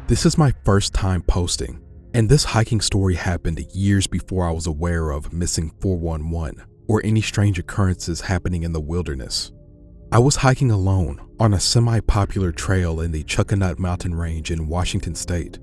This is my first time posting, and this hiking story happened years before I was aware of missing 411 or any strange occurrences happening in the wilderness. I was hiking alone on a semi-popular trail in the Chuckanut Mountain Range in Washington State.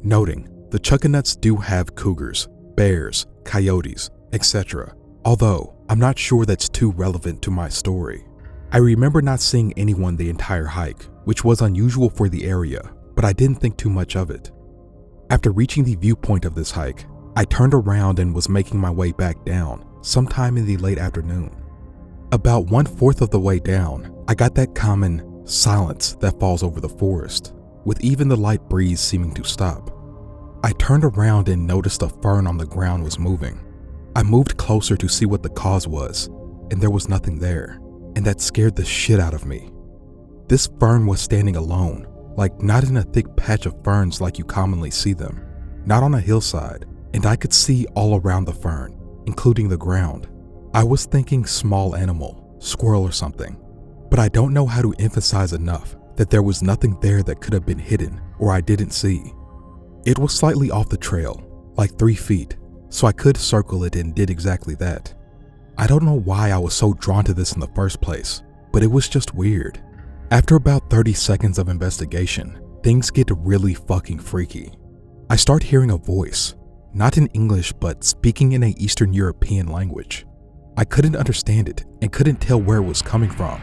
Noting, the Chuckanuts do have cougars, bears, coyotes, etc., although I'm not sure that's too relevant to my story. I remember not seeing anyone the entire hike, which was unusual for the area, but I didn't think too much of it. After reaching the viewpoint of this hike, I turned around and was making my way back down sometime in the late afternoon. About 1/4 of the way down, I got that common silence that falls over the forest, with even the light breeze seeming to stop. I turned around and noticed a fern on the ground was moving. I moved closer to see what the cause was, and there was nothing there, and that scared the shit out of me. This fern was standing alone, like not in a thick patch of ferns like you commonly see them, not on a hillside, and I could see all around the fern, including the ground. I was thinking small animal, squirrel or something, but I don't know how to emphasize enough that there was nothing there that could have been hidden or I didn't see. It was slightly off the trail, like 3 feet, so I could circle it and did exactly that. I don't know why I was so drawn to this in the first place, but it was just weird. After about 30 seconds of investigation, things get really fucking freaky. I start hearing a voice, not in English but speaking in an Eastern European language. I couldn't understand it and couldn't tell where it was coming from.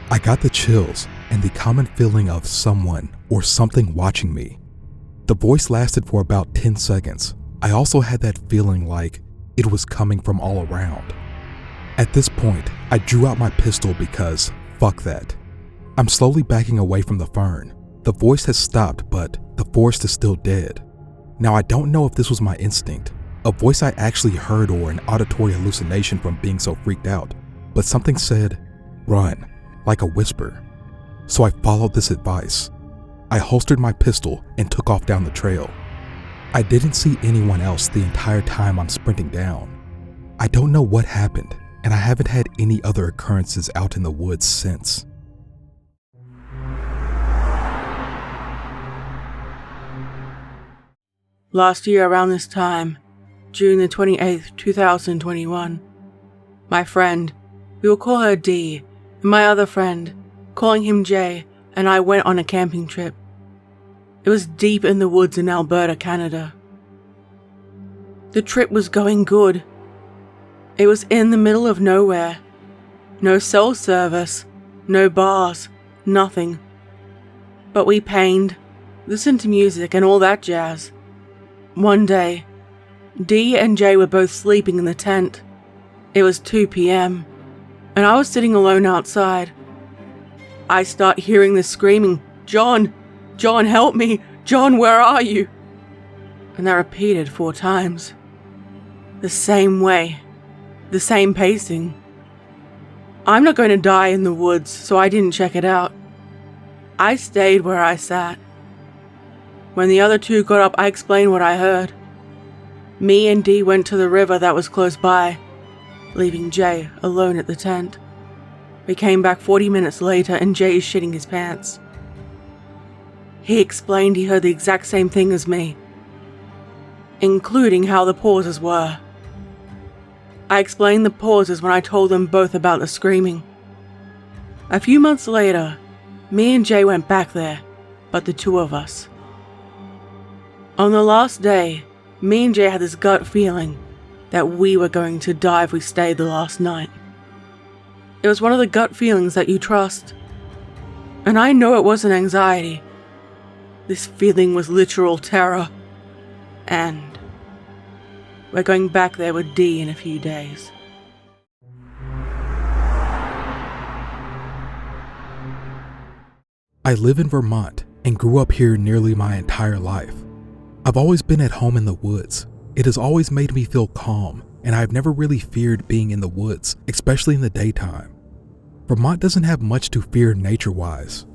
I got the chills and the common feeling of someone or something watching me. The voice lasted for about 10 seconds. I also had that feeling like it was coming from all around. At this point, I drew out my pistol because fuck that. I'm slowly backing away from the fern. The voice has stopped, but the forest is still dead. Now I don't know if this was my instinct, a voice I actually heard, or an auditory hallucination from being so freaked out, but something said, "Run," like a whisper. So I followed this advice. I holstered my pistol and took off down the trail. I didn't see anyone else the entire time I'm sprinting down. I don't know what happened, and I haven't had any other occurrences out in the woods since. Last year around this time, June the 28th, 2021, my friend, we will call her D, and my other friend, calling him J, and I went on a camping trip. It was deep in the woods in Alberta, Canada. The trip was going good. It was in the middle of nowhere. No cell service, no bars, nothing. But we painted, listened to music and all that jazz. One day, D and J were both sleeping in the tent. It was 2 p.m, and I was sitting alone outside. I start hearing this screaming, "John! John, help me! John, where are you?" And that repeated 4 times. The same way, the same pacing. I'm not going to die in the woods, so I didn't check it out. I stayed where I sat. When the other 2 got up, I explained what I heard. Me and D went to the river that was close by, leaving Jay alone at the tent. We came back 40 minutes later and Jay is shitting his pants. He explained he heard the exact same thing as me, including how the pauses were. I explained the pauses when I told them both about the screaming. A few months later, me and Jay went back there, but the 2 of us. On the last day, me and Jay had this gut feeling that we were going to die if we stayed the last night. It was one of the gut feelings that you trust. And I know it wasn't anxiety. This feeling was literal terror. And we're going back there with D in a few days. I live in Vermont and grew up here nearly my entire life. I've always been at home in the woods. It has always made me feel calm, and I've never really feared being in the woods, especially in the daytime. Vermont doesn't have much to fear nature-wise.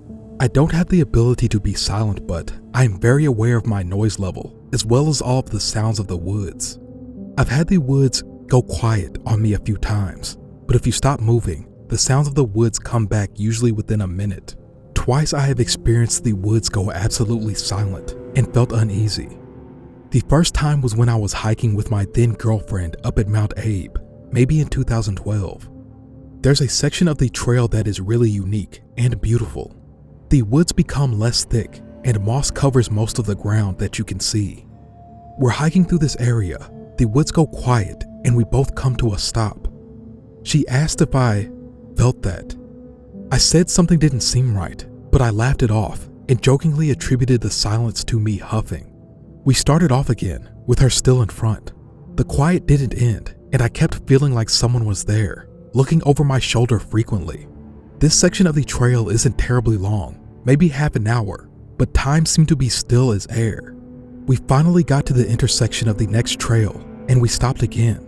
I don't have the ability to be silent, but I am very aware of my noise level, as well as all of the sounds of the woods. I've had the woods go quiet on me a few times, but if you stop moving, the sounds of the woods come back usually within a minute. Twice I have experienced the woods go absolutely silent, and felt uneasy. The first time was when I was hiking with my then girlfriend up at Mount Abe, maybe in 2012. There's a section of the trail that is really unique and beautiful. The woods become less thick and moss covers most of the ground that you can see. We're hiking through this area, the woods go quiet, and we both come to a stop. She asked if I felt that. I said something didn't seem right, but I laughed it off and jokingly attributed the silence to me huffing. We started off again, with her still in front. The quiet didn't end, and I kept feeling like someone was there, looking over my shoulder frequently. This section of the trail isn't terribly long, maybe half an hour, but time seemed to be still as air. We finally got to the intersection of the next trail, and we stopped again.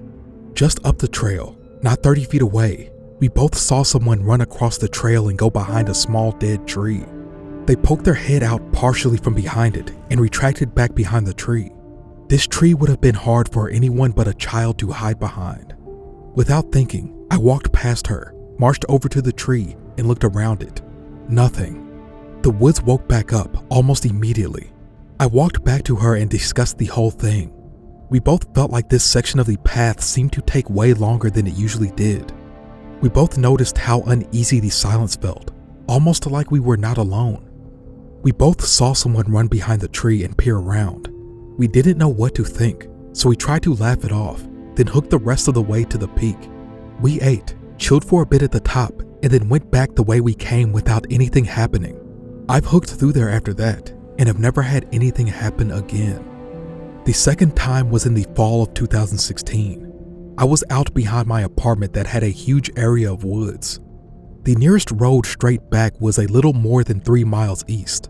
Just up the trail, not 30 feet away, we both saw someone run across the trail and go behind a small dead tree. They poked their head out partially from behind it and retracted back behind the tree. This tree would have been hard for anyone but a child to hide behind. Without thinking, I walked past her, marched over to the tree, and looked around it. Nothing. The woods woke back up almost immediately. I walked back to her and discussed the whole thing. We both felt like this section of the path seemed to take way longer than it usually did. We both noticed how uneasy the silence felt, almost like we were not alone. We both saw someone run behind the tree and peer around. We didn't know what to think, so we tried to laugh it off, then hooked the rest of the way to the peak. We ate, chilled for a bit at the top, and then went back the way we came without anything happening. I've hooked through there after that, and have never had anything happen again. The second time was in the fall of 2016. I was out behind my apartment that had a huge area of woods. The nearest road straight back was a little more than 3 miles east.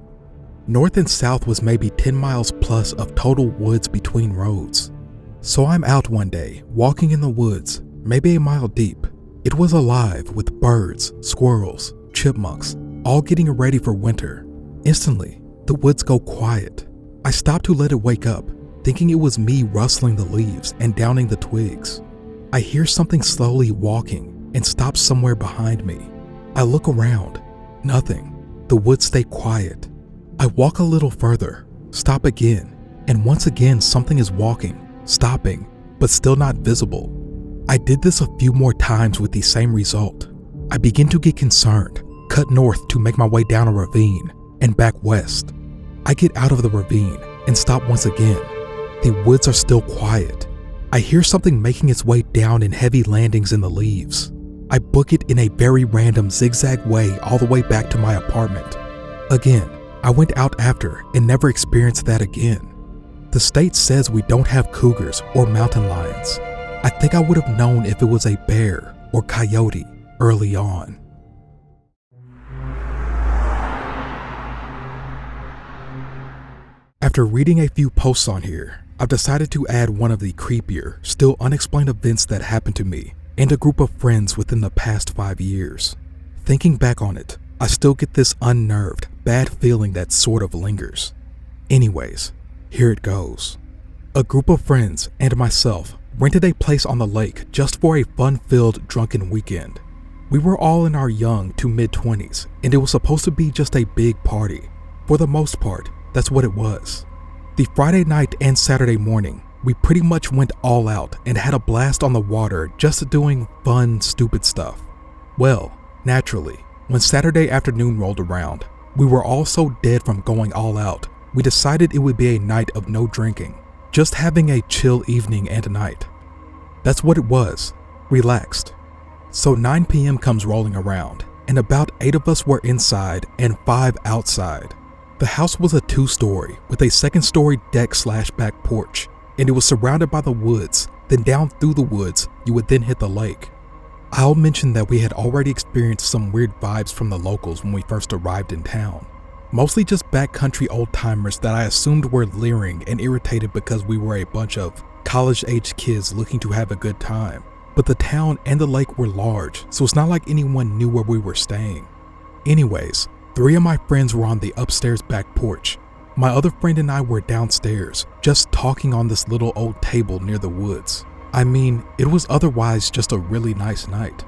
North and south was maybe 10 miles plus of total woods between roads. So I'm out one day, walking in the woods, maybe a mile deep. It was alive with birds, squirrels, chipmunks, all getting ready for winter. Instantly, the woods go quiet. I stopped to let it wake up, thinking it was me rustling the leaves and downing the twigs. I hear something slowly walking and stops somewhere behind me. I look around. Nothing. The woods stay quiet. I walk a little further, stop again, and once again something is walking, stopping, but still not visible. I did this a few more times with the same result. I begin to get concerned, cut north to make my way down a ravine, and back west. I get out of the ravine and stop once again. The woods are still quiet. I hear something making its way down in heavy landings in the leaves. I book it in a very random zigzag way all the way back to my apartment. Again, I went out after and never experienced that again. The state says we don't have cougars or mountain lions. I think I would have known if it was a bear or coyote early on. After reading a few posts on here, I've decided to add one of the creepier, still unexplained events that happened to me and a group of friends within the past 5 years. Thinking back on it, I still get this unnerved, bad feeling that sort of lingers. Anyways, here it goes. A group of friends and myself rented a place on the lake just for a fun-filled drunken weekend. We were all in our young to mid-20s, and it was supposed to be just a big party. For the most part, that's what it was. The Friday night and Saturday morning, we pretty much went all out and had a blast on the water just doing fun, stupid stuff. Well, naturally, when Saturday afternoon rolled around, we were all so dead from going all out, we decided it would be a night of no drinking, just having a chill evening and night. That's what it was, relaxed. So 9 p.m. comes rolling around, and about 8 of us were inside and 5 outside. The house was a 2-story with a 2nd-story deck/back porch, and it was surrounded by the woods. Then down through the woods, you would then hit the lake. I'll mention that we had already experienced some weird vibes from the locals when we first arrived in town. Mostly just backcountry old-timers that I assumed were leering and irritated because we were a bunch of college-aged kids looking to have a good time. But the town and the lake were large, so it's not like anyone knew where we were staying. Anyways, 3 of my friends were on the upstairs back porch. My other friend and I were downstairs, just talking on this little old table near the woods. I mean, it was otherwise just a really nice night.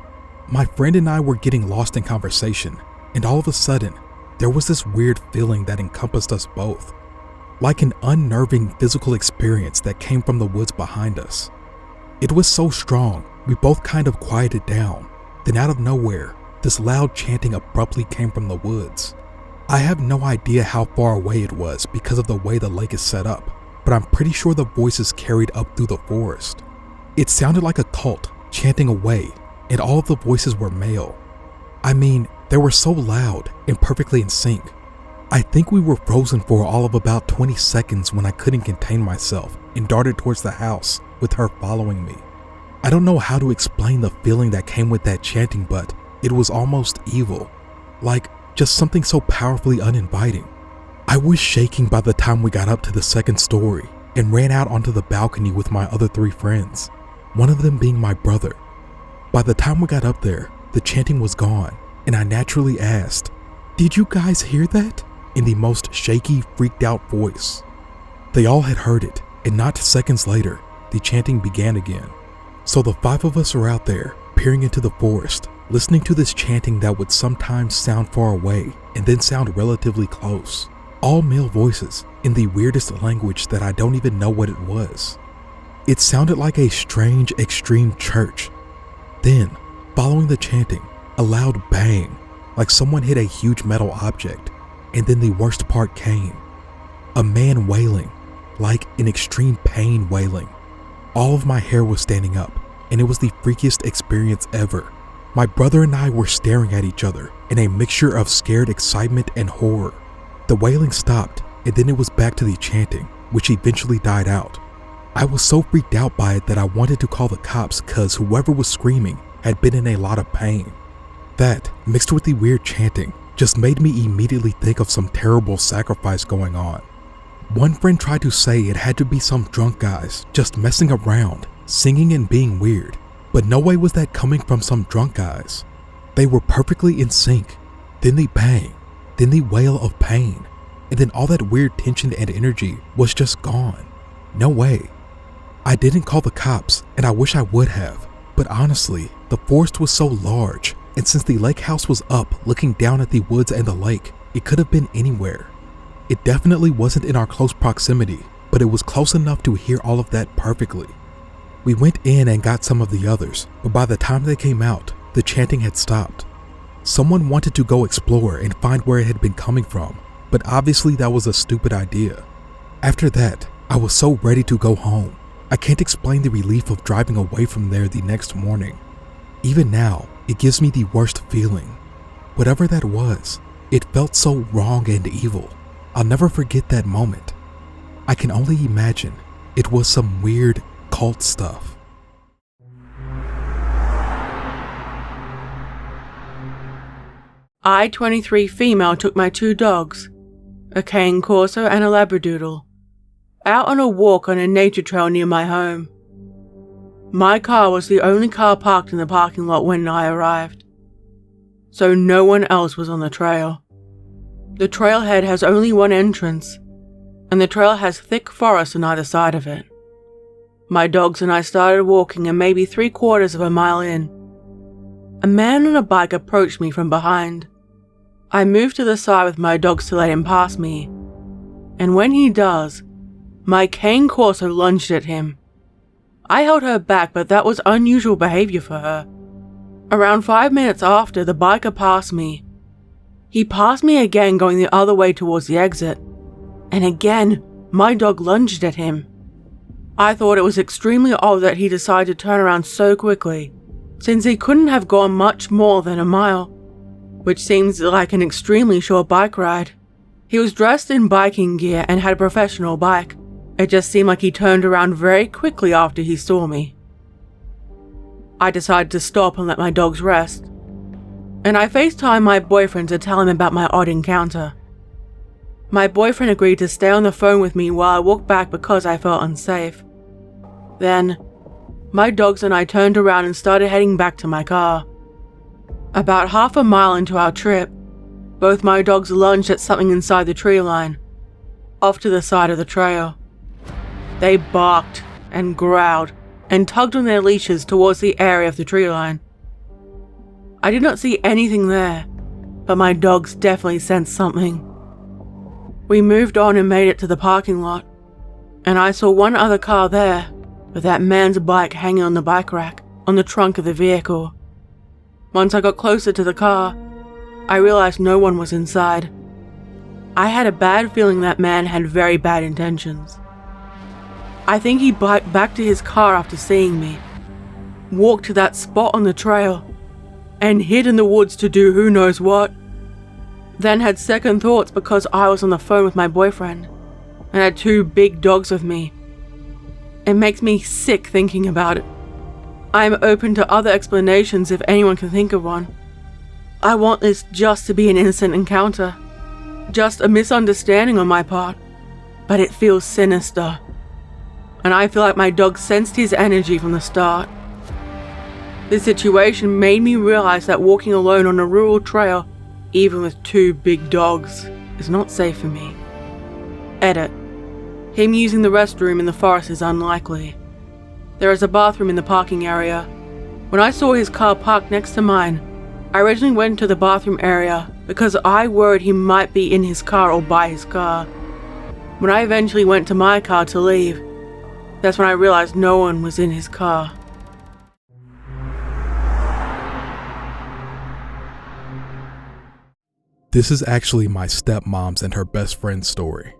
My friend and I were getting lost in conversation, and all of a sudden, there was this weird feeling that encompassed us both. like an unnerving physical experience that came from the woods behind us. It was so strong, we both kind of quieted down. Then out of nowhere, this loud chanting abruptly came from the woods. I have no idea how far away it was because of the way the lake is set up, but I'm pretty sure the voices carried up through the forest. It sounded like a cult chanting away, and all of the voices were male. I mean, they were so loud and perfectly in sync. I think we were frozen for all of about 20 seconds when I couldn't contain myself and darted towards the house with her following me. I don't know how to explain the feeling that came with that chanting, but it was almost evil, like just something so powerfully uninviting. I was shaking by the time we got up to the second story and ran out onto the balcony with my other 3 friends, one of them being my brother. By the time we got up there, the chanting was gone, and I naturally asked, "Did you guys hear that?" in the most shaky, freaked out voice. They all had heard it, and not seconds later, the chanting began again. So the 5 of us are out there, peering into the forest, listening to this chanting that would sometimes sound far away and then sound relatively close. All male voices in the weirdest language that I don't even know what it was. It sounded like a strange, extreme church. Then, following the chanting, a loud bang, like someone hit a huge metal object. And then the worst part came. A man wailing, like in extreme pain wailing. All of my hair was standing up, and it was the freakiest experience ever. My brother and I were staring at each other in a mixture of scared excitement and horror. The wailing stopped, and then it was back to the chanting, which eventually died out. I was so freaked out by it that I wanted to call the cops cause whoever was screaming had been in a lot of pain. That, mixed with the weird chanting, just made me immediately think of some terrible sacrifice going on. One friend tried to say it had to be some drunk guys just messing around, singing and being weird, but no way was that coming from some drunk guys. They were perfectly in sync. Then the bang, then the wail of pain, and then all that weird tension and energy was just gone. No way. I didn't call the cops, and I wish I would have, but honestly, the forest was so large, and since the lake house was up looking down at the woods and the lake, it could have been anywhere. It definitely wasn't in our close proximity, but it was close enough to hear all of that perfectly. We went in and got some of the others, but by the time they came out, the chanting had stopped. Someone wanted to go explore and find where it had been coming from, but obviously that was a stupid idea. After that, I was so ready to go home. I can't explain the relief of driving away from there the next morning. Even now, it gives me the worst feeling. Whatever that was, it felt so wrong and evil. I'll never forget that moment. I can only imagine it was some weird cult stuff. I, 23 female, took my 2 dogs, a cane corso and a labradoodle, out on a walk on a nature trail near my home. My car was the only car parked in the parking lot when I arrived, so no one else was on the trail. The trailhead has only one entrance, and the trail has thick forest on either side of it. My dogs and I started walking, and maybe 3/4 of a mile in, a man on a bike approached me from behind. I moved to the side with my dogs to let him pass me, and when he does, my cane corso lunged at him. I held her back, but that was unusual behavior for her. Around 5 minutes after, the biker passed me. He passed me again going the other way towards the exit, and again, my dog lunged at him. I thought it was extremely odd that he decided to turn around so quickly, since he couldn't have gone much more than a mile, which seems like an extremely short bike ride. He was dressed in biking gear and had a professional bike. It just seemed like he turned around very quickly after he saw me. I decided to stop and let my dogs rest, and I FaceTimed my boyfriend to tell him about my odd encounter. My boyfriend agreed to stay on the phone with me while I walked back because I felt unsafe. Then, my dogs and I turned around and started heading back to my car. About half a mile into our trip, both my dogs lunged at something inside the tree line, off to the side of the trail. They barked and growled and tugged on their leashes towards the area of the tree line. I did not see anything there, but my dogs definitely sensed something. We moved on and made it to the parking lot, and I saw one other car there, with that man's bike hanging on the bike rack on the trunk of the vehicle. Once I got closer to the car, I realized no one was inside. I had a bad feeling that man had very bad intentions. I think he biked back to his car after seeing me, walked to that spot on the trail, and hid in the woods to do who knows what. Then had second thoughts because I was on the phone with my boyfriend and had 2 big dogs with me. It makes me sick thinking about it. I am open to other explanations if anyone can think of one. I want this just to be an innocent encounter, just a misunderstanding on my part, but it feels sinister. And I feel like my dog sensed his energy from the start. This situation made me realize that walking alone on a rural trail, even with 2 big dogs, is not safe for me. Edit. Him using the restroom in the forest is unlikely. There is a bathroom in the parking area. When I saw his car parked next to mine, I originally went to the bathroom area because I worried he might be in his car or by his car. When I eventually went to my car to leave, that's when I realized no one was in his car. This is actually my stepmom's and her best friend's story.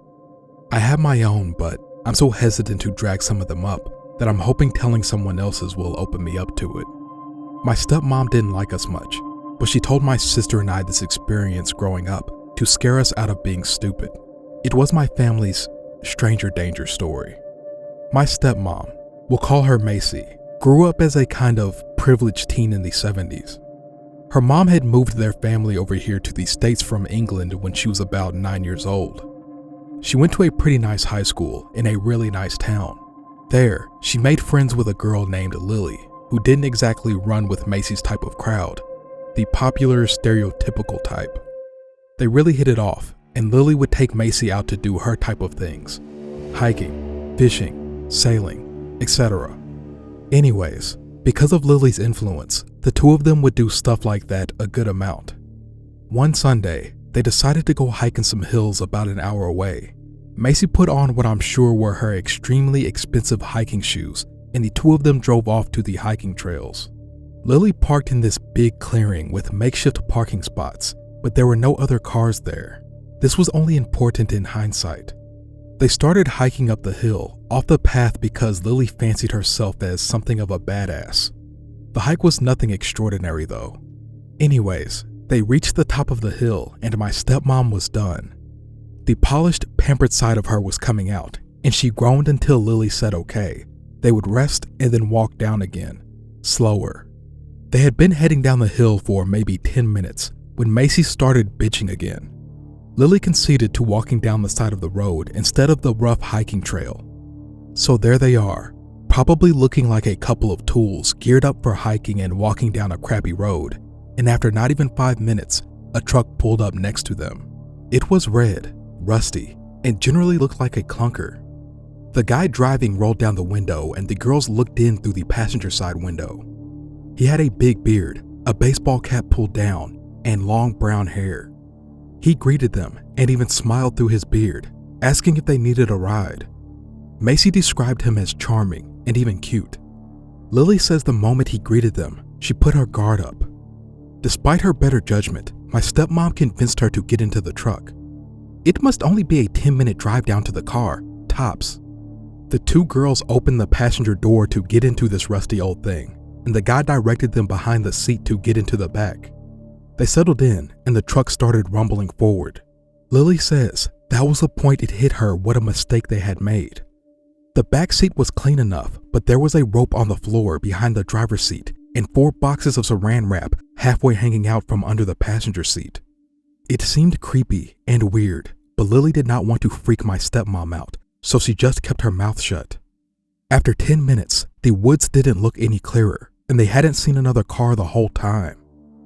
I have my own, but I'm so hesitant to drag some of them up that I'm hoping telling someone else's will open me up to it. My stepmom didn't like us much, but she told my sister and I this experience growing up to scare us out of being stupid. It was my family's stranger danger story. My stepmom, we'll call her Macy, grew up as a kind of privileged teen in the 70s. Her mom had moved their family over here to the States from England when she was about 9 years old. She went to a pretty nice high school in a really nice town. There, she made friends with a girl named Lily, who didn't exactly run with Macy's type of crowd, the popular stereotypical type. They really hit it off, and Lily would take Macy out to do her type of things: hiking, fishing, sailing, etc. Anyways, because of Lily's influence, the 2 of them would do stuff like that a good amount. One Sunday, they decided to go hike in some hills about an hour away. Macy put on what I'm sure were her extremely expensive hiking shoes, and the 2 of them drove off to the hiking trails. Lily parked in this big clearing with makeshift parking spots, but there were no other cars there. This was only important in hindsight. They started hiking up the hill, off the path because Lily fancied herself as something of a badass. The hike was nothing extraordinary though. Anyways, they reached the top of the hill and my stepmom was done. The polished, pampered side of her was coming out, and she groaned until Lily said okay. They would rest and then walk down again, slower. They had been heading down the hill for maybe 10 minutes when Macy started bitching again. Lily conceded to walking down the side of the road instead of the rough hiking trail. So there they are, probably looking like a couple of tools geared up for hiking and walking down a crappy road, and after not even 5 minutes, a truck pulled up next to them. It was red, rusty, and generally looked like a clunker. The guy driving rolled down the window and the girls looked in through the passenger side window. He had a big beard, a baseball cap pulled down, and long brown hair. He greeted them and even smiled through his beard, asking if they needed a ride. Macy described him as charming and even cute. Lily says the moment he greeted them, she put her guard up. Despite her better judgment, my stepmom convinced her to get into the truck. It must only be a 10-minute drive down to the car, tops. The 2 girls opened the passenger door to get into this rusty old thing, and the guy directed them behind the seat to get into the back. They settled in, and the truck started rumbling forward. Lily says that was the point it hit her what a mistake they had made. The back seat was clean enough, but there was a rope on the floor behind the driver's seat and 4 boxes of saran wrap halfway hanging out from under the passenger seat. It seemed creepy and weird, but Lily did not want to freak my stepmom out, so she just kept her mouth shut. After 10 minutes, the woods didn't look any clearer, and they hadn't seen another car the whole time.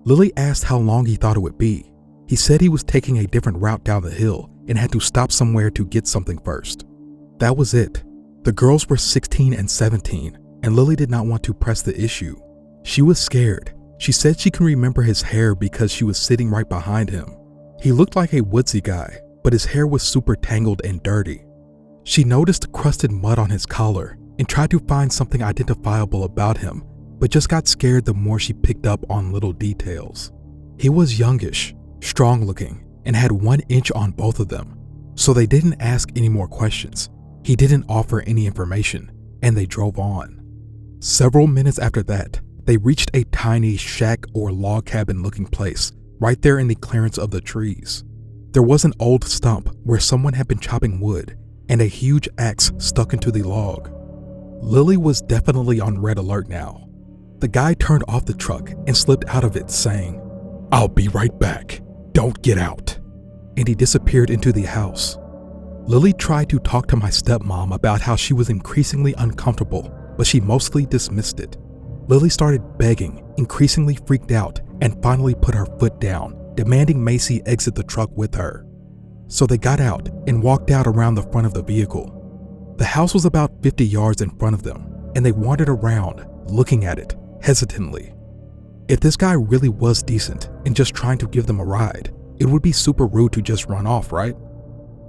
Lily asked how long he thought it would be. He said he was taking a different route down the hill and had to stop somewhere to get something first. That was it. The girls were 16 and 17, and Lily did not want to press the issue. She was scared. She said she can remember his hair because she was sitting right behind him. He looked like a woodsy guy, but his hair was super tangled and dirty. She noticed crusted mud on his collar and tried to find something identifiable about him, but just got scared the more she picked up on little details. He was youngish, strong looking, and had 1 inch on both of them, so they didn't ask any more questions. He didn't offer any information, and they drove on. Several minutes after that, they reached a tiny shack or log cabin looking place right there in the clearance of the trees. There was an old stump where someone had been chopping wood and a huge axe stuck into the log. Lily was definitely on red alert now. The guy turned off the truck and slipped out of it saying, "I'll be right back. Don't get out." And he disappeared into the house. Lily tried to talk to my stepmom about how she was increasingly uncomfortable, but she mostly dismissed it. Lily started begging, increasingly freaked out, and finally put her foot down, demanding Macy exit the truck with her. So they got out and walked out around the front of the vehicle. The house was about 50 yards in front of them, and they wandered around, looking at it, hesitantly. If this guy really was decent and just trying to give them a ride, it would be super rude to just run off, right?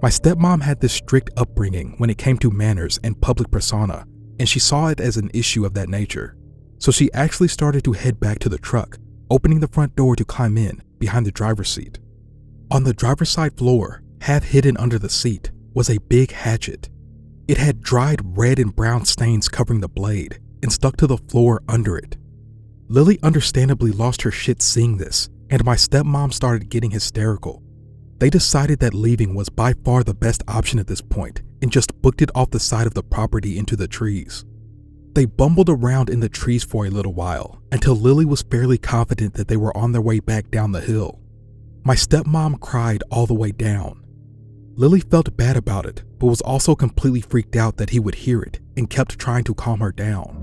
My stepmom had this strict upbringing when it came to manners and public persona, and she saw it as an issue of that nature. So she actually started to head back to the truck, opening the front door to climb in behind the driver's seat. On the driver's side floor, half hidden under the seat, was a big hatchet. It had dried red and brown stains covering the blade and stuck to the floor under it. Lily understandably lost her shit seeing this, and my stepmom started getting hysterical. They decided that leaving was by far the best option at this point and just booked it off the side of the property into the trees. They bumbled around in the trees for a little while until Lily was fairly confident that they were on their way back down the hill. My stepmom cried all the way down. Lily felt bad about it, but was also completely freaked out that he would hear it and kept trying to calm her down.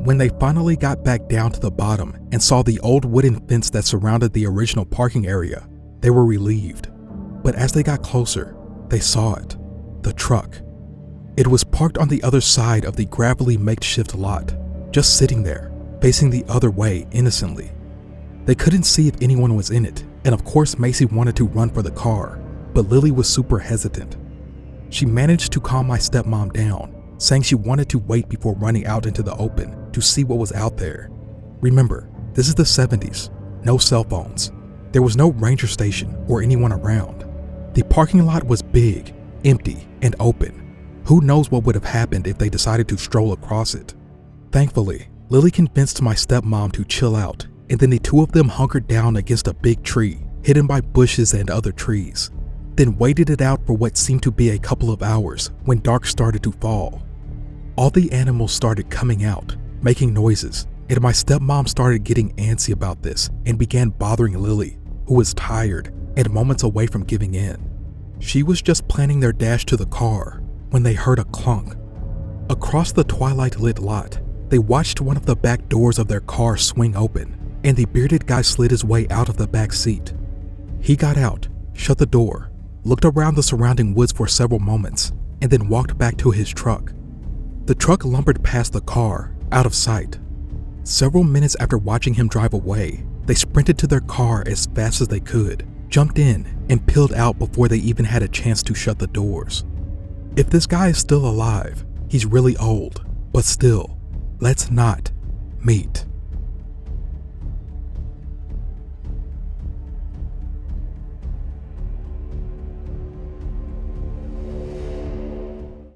When they finally got back down to the bottom and saw the old wooden fence that surrounded the original parking area, they were relieved. But as they got closer, they saw it, the truck. It was parked on the other side of the gravelly makeshift lot, just sitting there, facing the other way innocently. They couldn't see if anyone was in it, and of course Macy wanted to run for the car, but Lily was super hesitant. She managed to calm my stepmom down, saying she wanted to wait before running out into the open to see what was out there. Remember, this is the 70s, no cell phones. There was no ranger station or anyone around. The parking lot was big, empty, and open. Who knows what would have happened if they decided to stroll across it. Thankfully, Lily convinced my stepmom to chill out, and then the two of them hunkered down against a big tree, hidden by bushes and other trees, then waited it out for what seemed to be a couple of hours when dark started to fall. All the animals started coming out, making noises, and my stepmom started getting antsy about this and began bothering Lily, who was tired and moments away from giving in. She was just planning their dash to the car when they heard a clunk. Across the twilight-lit lot, they watched one of the back doors of their car swing open, and the bearded guy slid his way out of the back seat. He got out, shut the door, looked around the surrounding woods for several moments, and then walked back to his truck. The truck lumbered past the car, out of sight. Several minutes after watching him drive away, they sprinted to their car as fast as they could, jumped in, and peeled out before they even had a chance to shut the doors. If this guy is still alive, he's really old, but still, let's not meet.